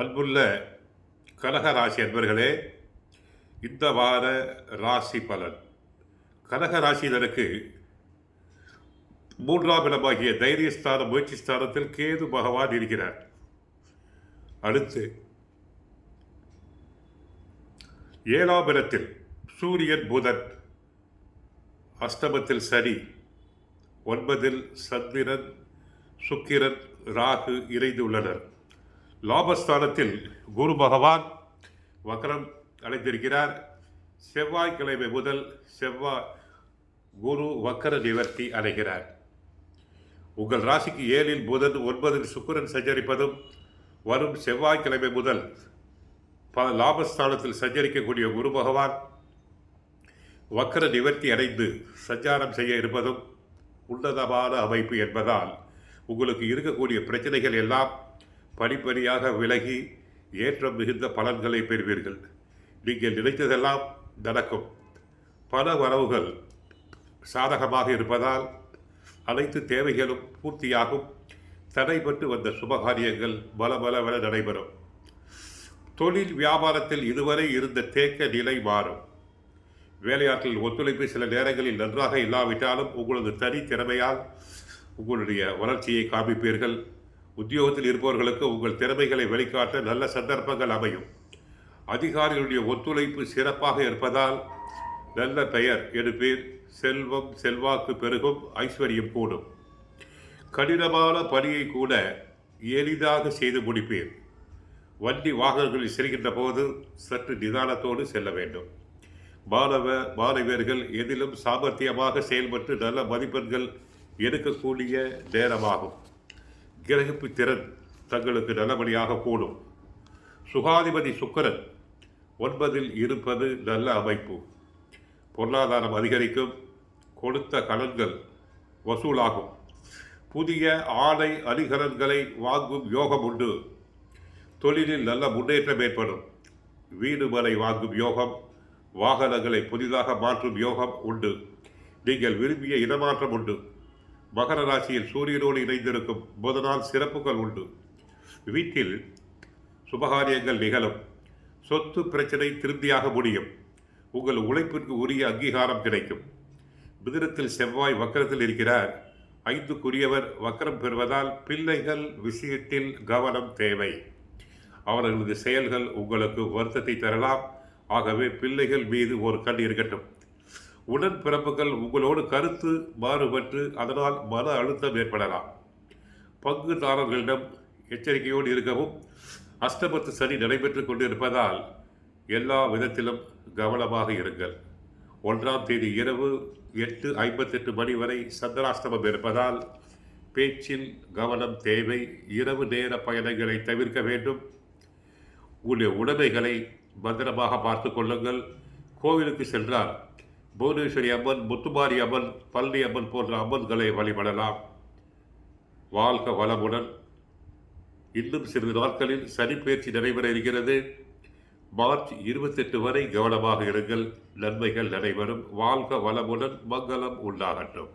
அன்புள்ள கடக ராசி அன்பர்களே, இந்த வார ராசி பலன். கடக ராசியினருக்கு 3ஆம் இடமாகிய தைரியஸ்தான முயற்சி ஸ்தானத்தில் கேது பகவான் இருக்கிறார். அடுத்து 7ஆம் இடத்தில் சூரியன் புதன், அஷ்டமத்தில் சனி, 9இல் சந்திரன் சுக்கிரன் ராகு இணைந்துள்ளனர். லாபஸ்தானத்தில் குரு பகவான் வக்ரம் அடைந்திருக்கிறார். செவ்வாய்க்கிழமை முதல் குரு வக்கர நிவர்த்தி அடைகிறார். உங்கள் ராசிக்கு 7இல் புதன், 9இல் சுக்கிரன் சஞ்சரிப்பதும் வரும் செவ்வாய்க்கிழமை முதல் லாபஸ்தானத்தில் சஞ்சரிக்கக்கூடிய குரு பகவான் வக்கர நிவர்த்தி அடைந்து சஞ்சாரம் செய்ய இருப்பதும் உன்னதமான அமைப்பு என்பதால் உங்களுக்கு இருக்கக்கூடிய பிரச்சனைகள் எல்லாம் படிப்படியாக விலகி ஏற்றம் மிகுந்த பலன்களை பெறுவீர்கள். நீங்கள் நினைத்ததெல்லாம் நடக்கும். பண வரவுகள் சாதகமாக இருப்பதால் அனைத்து தேவைகளும் பூர்த்தியாகும். தடைபட்டு வந்த சுபகாரியங்கள் பலபலவென நடைபெறும். தொழில் வியாபாரத்தில் இதுவரை இருந்த தேக்க நிலை மாறும். வேலையாட்கள் ஒத்துழைப்பு சில நேரங்களில் நன்றாக இல்லாவிட்டாலும் உங்களது தனி திறமையால் உங்களுடைய வளர்ச்சியை காண்பிப்பீர்கள். உத்தியோகத்தில் இருப்பவர்களுக்கு உங்கள் திறமைகளை வெளிக்காட்ட நல்ல சந்தர்ப்பங்கள் அமையும். அதிகாரிகளுடைய ஒத்துழைப்பு சிறப்பாக இருப்பதால் நல்ல பெயர் எடுப்பீர். செல்வம் செல்வாக்கு பெருகும், ஐஸ்வர்யம் கூடும். கடினமான பணியை கூட எளிதாக செய்து முடிப்பீர். வண்டி வாகனங்களில் செல்கின்ற போது சற்று நிதானத்தோடு செல்ல வேண்டும். மாணவர்கள் எதிலும் சாமர்த்தியமாக செயல்பட்டு நல்ல மதிப்பெண்கள் எடுக்கக்கூடிய நேரமாகும். கிரகிப்பு திறன் தங்களுக்கு நல்லபடியாக கூடும். சுகாதிபதி சுக்கிரன் 9இல் இருப்பது நல்ல அமைப்பு. பொருளாதாரம் அதிகரிக்கும். கொடுத்த கடன்கள் வசூலாகும். புதிய ஆடை அணிகலன்களை வாங்கும் யோகம் உண்டு. தொழிலில் நல்ல முன்னேற்றம் ஏற்படும். வீடு மனை வாங்கும் யோகம், வாகனங்களை புதிதாக மாற்றும் யோகம் உண்டு. நீங்கள் விரும்பிய இடமாற்றம் உண்டு. மகர ராசியில் சூரியனோடு இணைந்திருக்கும் புதனால் சிறப்புகள் உண்டு. வீட்டில் சுபகாரியங்கள் நிகழும். சொத்து பிரச்சனை திருப்தியாக முடியும். உங்கள் உழைப்பிற்கு உரிய அங்கீகாரம் கிடைக்கும். மிதுனத்தில் செவ்வாய் வக்கரத்தில் இருக்கிறார். 5க்குரியவர் வக்கரம் பெறுவதால் பிள்ளைகள் விஷயத்தில் கவனம் தேவை. அவர்களது செயல்கள் உங்களுக்கு வருத்தத்தை தரலாம். ஆகவே பிள்ளைகள் மீது ஒரு கண் இருக்கட்டும். உடன்பிறப்புகள் உங்களோடு கருத்து மாறுபட்டு அதனால் மன அழுத்தம் ஏற்படலாம். பங்குதாரர்களிடம் எச்சரிக்கையோடு இருக்கவும். அஷ்டமத்து சனி நடைபெற்றுக் கொண்டிருப்பதால் எல்லா விதத்திலும் கவனமாக இருங்கள். 1ஆம் தேதி இரவு 8:58 மணி வரை சந்திராஷ்டமம் இருப்பதால் பேச்சில் கவனம் தேவை. இரவு நேர பயணங்களை தவிர்க்க வேண்டும். உங்களுடைய உடைமைகளை பத்திரமாக பார்த்து கொள்ளுங்கள். கோவிலுக்கு சென்றால் புவனேஸ்வரி அம்மன், முத்துமாரி அம்மன், பழனி அம்மன் போன்ற அம்மன்களை வழிபடலாம். வாழ்க வளமுடன். இன்னும் சிறிது நாட்களில் சனிப்பெயர்ச்சி நடைபெற இருக்கிறது. மார்ச் 28 வரை கவனமாக இருங்கள். நன்மைகள் நடைபெறும். வாழ்க வளமுடன். மங்களம் உண்டாகட்டும்.